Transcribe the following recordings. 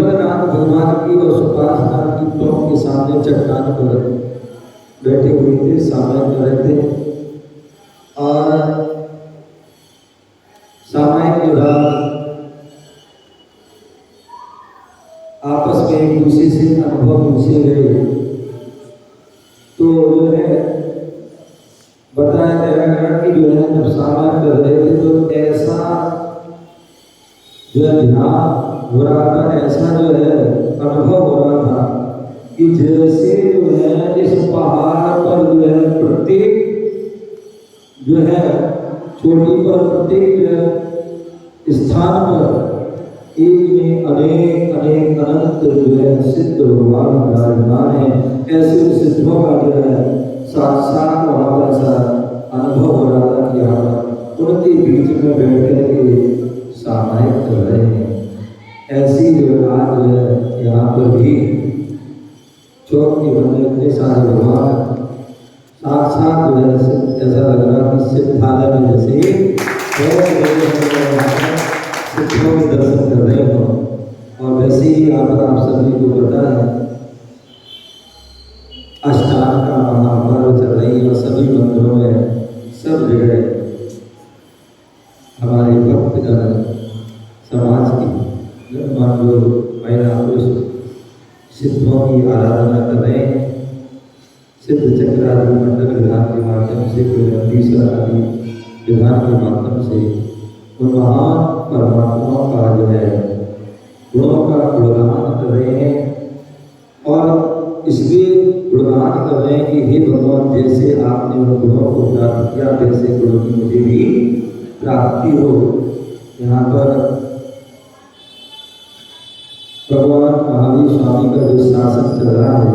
बलराम भगवान की और सुपार्श्वनाथ की टोंक के सामने चट्टान पर बैठे हुए थे, सामायिक कर रहे थे। और सामायिक के बाद आपस में एक दूसरे से अनुभव पूछे गए। तो जो है बताया गया कि जो है जब सामायिक कर रहे थे तो ऐसा जो है ध्यान हो रहा था, ऐसा जो है अनुभव हो रहा था कि जैसे जो है इस पहाड़ पर जो है प्रत्येक जो है चोटी पर, प्रत्येक जो है स्थान पर एक में अनेक अनेक अनंत जो है सिद्ध भगवान विराजमान है। ऐसे सिद्धों का जो है साक्षात वहाँ पर ऐसा अनुभव हो रहा था कि यहाँ पर उनके बीच में बैठ करके सामायिक कर रहे हैं। ऐसी जो आज जो है यहाँ पर भी चौक के बंदे इतने सारे भगवान साक्षात जो है ऐसा लग रहा कि सिद्धालय में जैसे सिद्धों के दर्शन कर रहे हो। और वैसे ही आप सभी को पता है अष्टांग का महापर्व चल रही है और सभी मंदिरों में सब जगह हमारे भक्तगण समाज की मान लो महिला पुरुष सिद्धों की आराधना कर रहे हैं। सिद्ध चक्रादि मंडल विधान के माध्यम से, कोई आदि विधान के माध्यम से उन महान परमात्माओं का जो है गुणों का गुणगान कर रहे हैं। और इसलिए गुणगान कर रहे हैं कि हे भगवान, जैसे आपने उन गुणों को प्राप्त किया वैसे गुणों की मुझे भी प्राप्ति हो। यहाँ पर भगवान महावीर स्वामी का जो शासन चल रहा है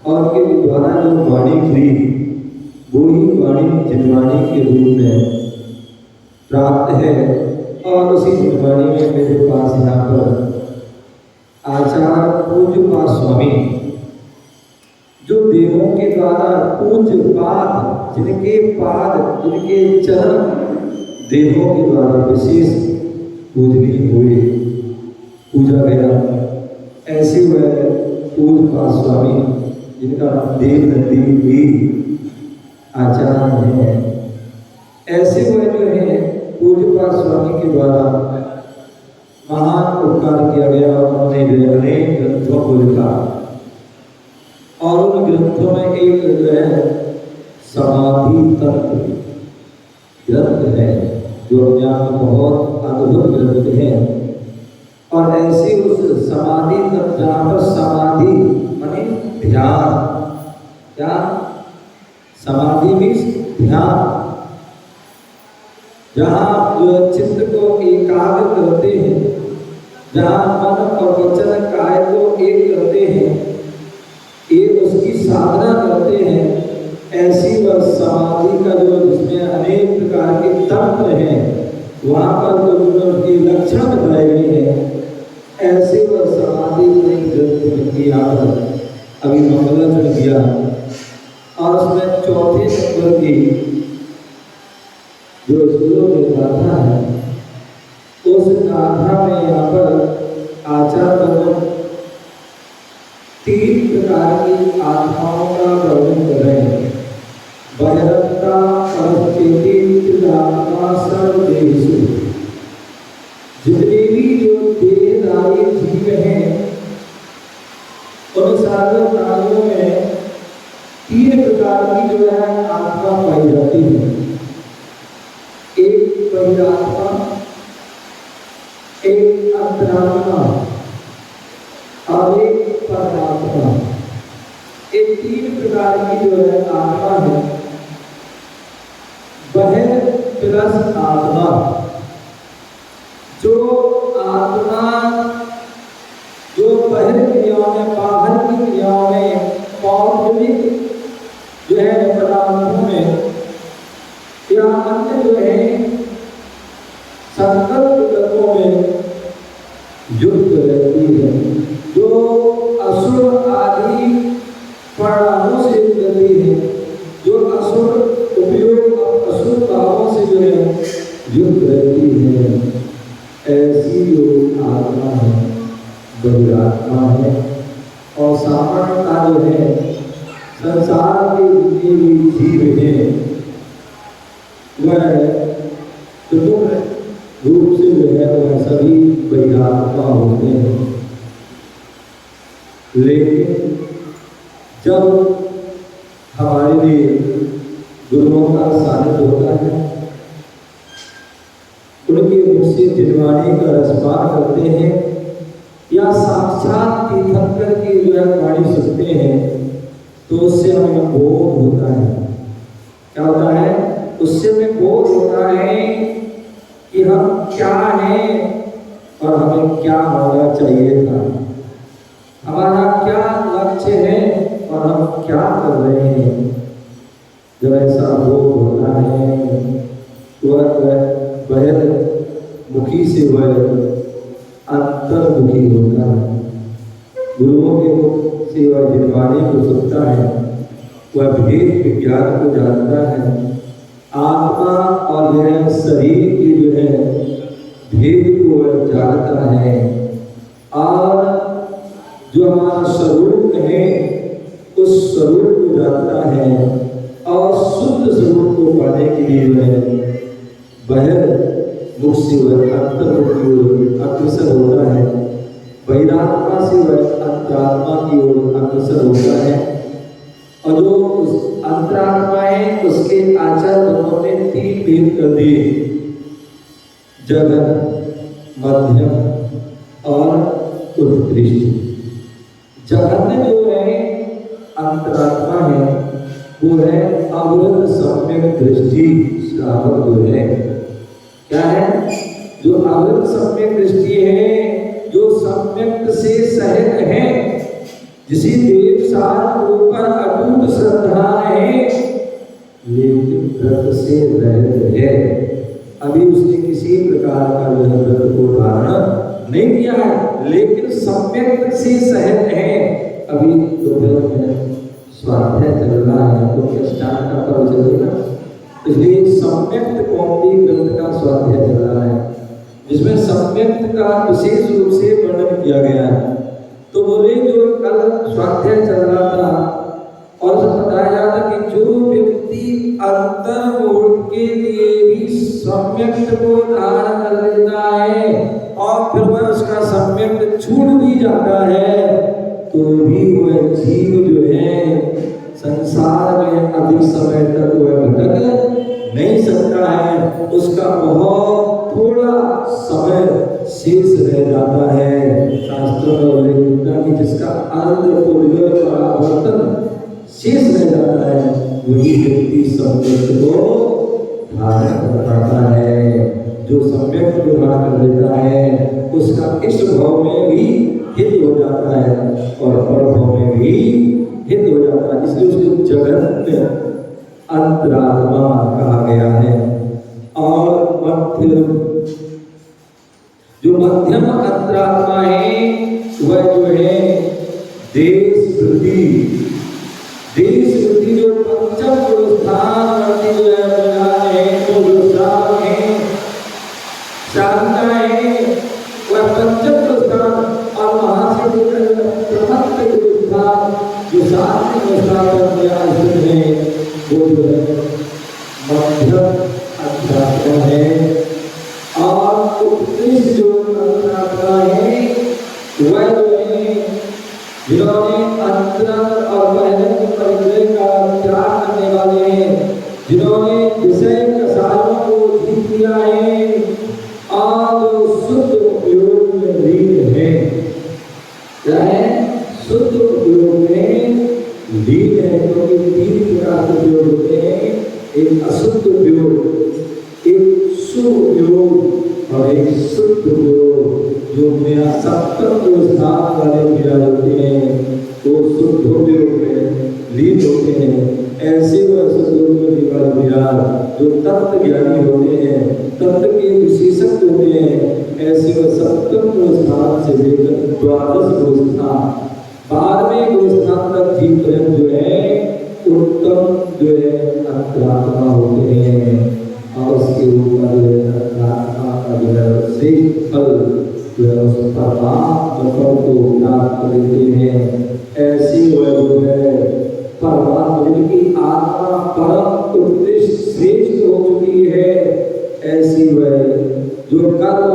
और के द्वारा जो वाणी हुई वो ही वाणी जिनवाणी के रूप में प्राप्त है। और उसी जिनवाणी में मेरे पास यहाँ पर आचार्य पूज्यपाद स्वामी जो देवों के द्वारा पूज्य पाद, जिनके पाद, जिनके चरण देवों के द्वारा विशेष पूजनीय हुए, पूजा गया, ऐसे वह पूज्यपाद स्वामी जिनका देव नदी भी आचार्य है, ऐसे वह जो है पूज्यपाद स्वामी के द्वारा महान उपकार किया गया। और उन्होंने अनेक ग्रंथों को लिखा और उन ग्रंथों में एक जो है समाधि तत्व ग्रंथ है जो अपने आप में बहुत अद्भुत ग्रंथ है। और ऐसे उस समाधि तत्व जहाँ पर समाधि माने ध्यान, क्या समाधि भी ध्यान, जहाँ जो चित्त को एकाग्र करते हैं, जहाँ मन और वचन काय को एक करते हैं, एक उसकी साधना करते हैं, ऐसी वह समाधि का जो जिसमें अनेक प्रकार के तंत्र हैं, वहाँ पर जो उसके लक्षण बताए गए हैं, ऐसे वह समाधि ग्रंथ किया अभी मंगलाचरण किया। और उसमें चौथे नंबर की जो श्लोक में गाथा है, उस गाथा में यहाँ पर आचार्य तीन प्रकार की आत्माओं का वर्णन कर रहे हैं। बहिरत्ता परचेती आत्मा सर्वदेशु, जितने भी जो देहधारी जीव हैं उन सारे प्राणियों में तीन प्रकार की जो है आत्मा पाई जाती है। एक बहिरात्मा, एक अंतरात्मा और एक परमात्मा। ये तीन प्रकार की जो है आत्मा है। बहिर प्लस आत्मा, जो आत्मा जो बहिर क्रियाओं में, बाहर की क्रियाओं में, पौद्गलिक जो है पदार्थों में या अन्य जो है संकल्प तत्वों में युक्त रहती है, जो असुर आदि परिणामों से युक्त रहती है, जो असुर उपयोग असुर भावों से जो है युक्त रहती है। ऐसी जो आत्मा है बहिरात्मा है। और सामान्यता जो है संसार के जितने भी जीव हैं वह प्रमुख रूप से जो है वह सभी बहिरात्मा होते हैं। लेकिन जब हमारे लिए गुरुओं का सानिध्य होता है, उनके मुख से जिनवाणी का रसपान करते हैं या साक्षात तीर्थंकर की जो है वाणी सुनते हैं, तो उससे हमें बोध होता है। क्या होता है? उससे हमें बोध होता है कि हम क्या हैं और हमें क्या होना चाहिए था, हमारा क्या लक्ष्य है और हम क्या कर रहे हैं। जब ऐसा बोध होता है वह बहिर्मुखी से वह अंतर्मुखी होता है। गुरुओं के मुख से वह जिनवाणी को सुनता है, वह भेद विज्ञान को जानता है, आत्मा और यह शरीर की जो है भेद को वह जानता है, और जो हमारा स्वरूप है उस स्वरूप को जानता है, और शुद्ध स्वरूप को पाने के लिए वह बहिर्मुख से वह अंतर्मुख की ओर अग्रसर होता है, बहिरात्मा से वह अंतरात्मा की ओर अग्रसर होता है। और जो उस अंतरात्मा है उसके आचार्य दोनों ने 3 भेद कर दिए, जगत, मध्यम और उत्कृष्ट। जगत जो है अंतरात्मा है, वो है अवृत सम्यक दृष्टि श्रावक जो है। क्या है? जो अवृत सम्यक दृष्टि है, जो सम्यक से सहित है, जिसे देव सार ऊपर अटूट श्रद्धा है, लेकिन व्रत से रहित है। अभी उसने किसी प्रकार का जो है व्रत को धारण नहीं किया है, लेकिन सम्यक से सहित है। अभी दोपहर में स्वाध्याय चल रहा है, तो स्टार्ट का पर्व चलेगा, इसलिए सम्यक्त कौमुदी ग्रंथ का स्वाध्याय चल रहा है, जिसमें सम्यक्त का विशेष रूप से वर्णन किया गया है। तो बोले जो कल स्वाध्याय चल रहा था और बताया जाता कि जो व्यक्ति अंतर्मुख के लिए भी सम्यक्त को धारण कर लेता है और फिर वह उसका सम्यक्त छूट भी जाता है, तो भी वह जीव जो है संसार में अधिक समय तक वह भटक नहीं सकता है, उसका बहुत थोड़ा समय शेष रह जाता है। शास्त्रों में उल्लेख होता है कि जिसका परावर्तन शेष रह जाता है, वही व्यक्ति सम्यक को धारण कर पाता है। जो सम्यक को धारण कर लेता है उसका इष्ट भाव में भी हित हो जाता है और परभाव में भी हित हो जाता है, इसलिए उसको जगत अंतरात्मा कहा गया है। और मध्यम, जो मध्यम अंतरात्मा है वह जो है देश वृद्धि जो पंचम गुरुस्थान जो है तो गुरुस्थान है, शांता है, वह पंचम गुरुस्थान और वहां से प्रथम गुरुस्थान जो सात गुरुस्थान है वो जो है मध्यम अंतरात्मा है। और उत्कृष्ट जो अंतरात्मा है वह जो है जिन्होंने अंतर और बहिरंग परिग्रह का त्याग करने वाले हैं, जिन्होंने विषय कसायों को जीत लिया है और जो शुद्ध उपयोग में लीन है। क्या है? शुद्ध उपयोग में लीन है, क्योंकि 3 प्रकार के उपयोग होते हैं, एक अशुद्ध उपयोग, एक शुभ उपयोग और एक शुद्ध उपयोग। जो मेरा सप्तम स्थान वाले विराज होते हैं वो शुद्ध उपयोग में लीन होते हैं। ऐसे वह शुद्ध उपयोग वाले विराज जो तत्व ज्ञानी होते हैं, तत्व के विशेषज्ञ होते हैं, ऐसे वह सप्तम स्थान से लेकर 12 स्थान 12वें स्थान तक जीव जो है उत्तम जो है अंतरात्मा होते हैं। और उसके ऊपर जो है अंतरात्मा का जो है श्रेष्ठ फल वह उस परमात्मा को प्राप्त कर लेते हैं। ऐसी वह जो है परमात्मा जिनकी आत्मा परम उत्कृष्ट श्रेष्ठ हो चुकी है, ऐसी वह जो कर्म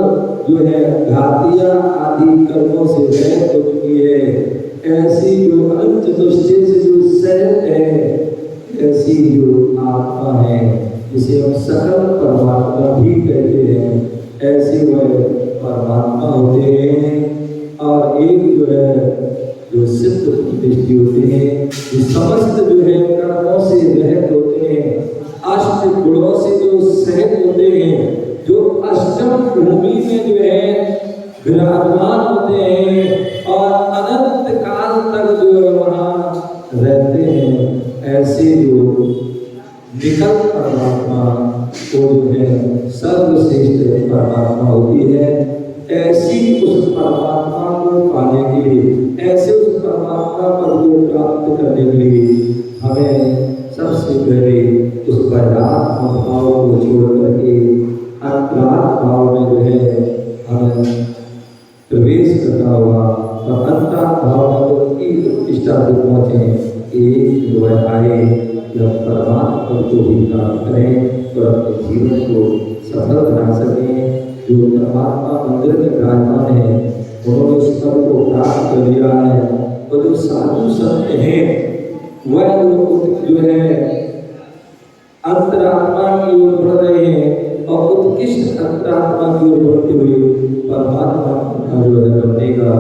जो है घातिया आदि कर्मों से रहित हो चुकी है, ऐसी जो अनंत चतुष्टय से जो सहित है, ऐसी जो आत्मा है जिसे हम सकल परमात्मा भी कहते हैं, ऐसे वह परमात्मा होते हैं। और एक जो है जो सिद्ध प्रतिष्ठित होते हैं, जो समस्त जो है कर्मों से रहित होते हैं, अष्ट गुणों से जो सहित होते हैं, जो अष्टम भूमि में जो है विराजमान होते हैं और अनंत काल तक जो है वहाँ रहते हैं, ऐसे जो निकल परमात्मा को जो है सर्वश्रेष्ठ परमात्मा होती है। ऐसी उस परमात्मा को पाने के लिए, ऐसे उस परमात्मा पद को प्राप्त करने के लिए हमें सबसे पहले उस बहिरात्म भाव को छोड़ करके अंतरात्म भाव में जो है हमें प्रवेश करना होगा और अंतरात्म भाव में प्रतिष्ठा तक पहुँचे। एक जो है आए जब परमात्मा को भी प्राप्त करें और अपने जीवन को सफल बना सकें। जो परमात्मा मंदिर में विराजमान है, उन्होंने उस पद को प्राप्त कर लिया है। और जो साधु संत हैं वह जो है अंतरात्मा की ओर बढ़ रहे हैं और उत्कृष्ट अंतरात्मा की ओर बढ़ते हुए परमात्मा का जो है बनने का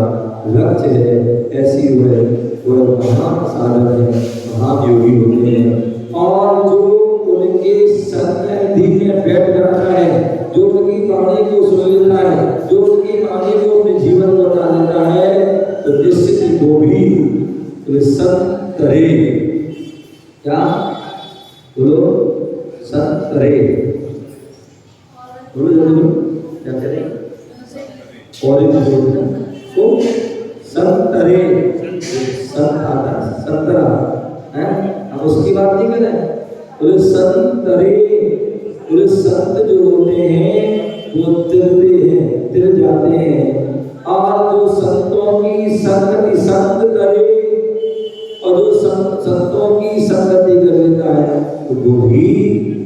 लक्ष्य है। ऐसी वह महान साधक है, महान योगी होते हैं। और जो उनके सन्निधि में बैठ जाता है, जो उनकी वाणी को सुन लेता है, जो उनकी वाणी को अपने जीवन में बता देता है, तो निश्चित ही वो भी संत करे। क्या बोलो? संत करे। बोलो जरूर क्या करें? और तो संतरे, संत आता संतरा है, हम उसकी बात नहीं कर रहे। बोले संतरे, बोले संत जो होते हैं वो तिरते हैं, तिर जाते हैं। और जो संतों की संगति संत करे और जो संतों की संगति कर लेता है तो वो भी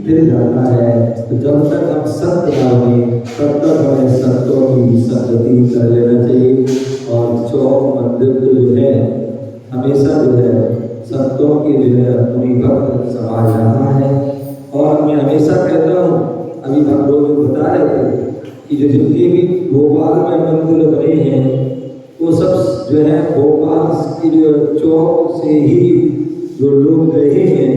तिर जाता है। तो जब तक हम संत ना बने तब तक हमें संतों की संगति कर लेना चाहिए। और चौक मंदिर जो है हमेशा जो है संतों की जो है अपनी भक्त समाज रहा है। और मैं हमेशा कहता हूँ, अभी हम लोग बता रहे थे कि जो जितने भी भोपाल में मंदिर बने हैं वो सब जो है भोपाल की जो चौक से ही जो लोग रहे हैं,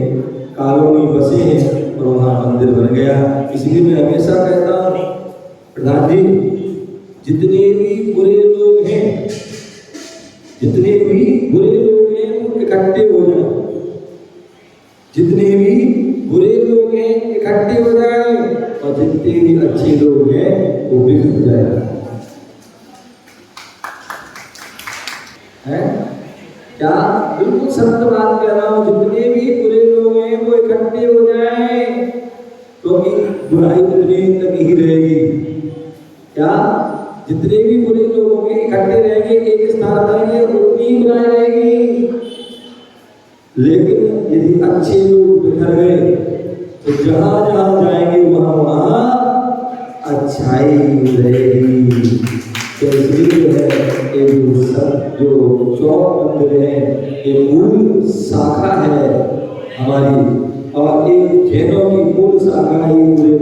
कॉलोनी बसे हैं और वहाँ मंदिर बन गया। इसलिए मैं हमेशा कहता हूँ प्रधान जी, जितने भी बुरे लोग हैं, जितने भी बुरे लोग हैं वो इकट्ठे हो जाए, जितने भी बुरे लोग हैं इकट्ठे हो जाए और जितने भी अच्छे लोग हैं वो बिखर जाए। है क्या? बिल्कुल सत्य बात कह रहा हूँ। जितने भी बुरे लोग हैं वो इकट्ठे हो जाए क्योंकि बुराई उतनी तक ही रहेगी। क्या? जितने भी बुरे लोग होंगे इकट्ठे रहेंगे, एक स्थान रहेंगे, उतनी ही बुराई रहेगी। लेकिन यदि अच्छे लोग बिखर गए तो जहां जहां जाएंगे वहां वहां अच्छाई रहेगी। तो इसलिए जो है जो चौक मंदिर है ये मूल शाखा है हमारी, और एक जैनों की मूल शाखा है पूरे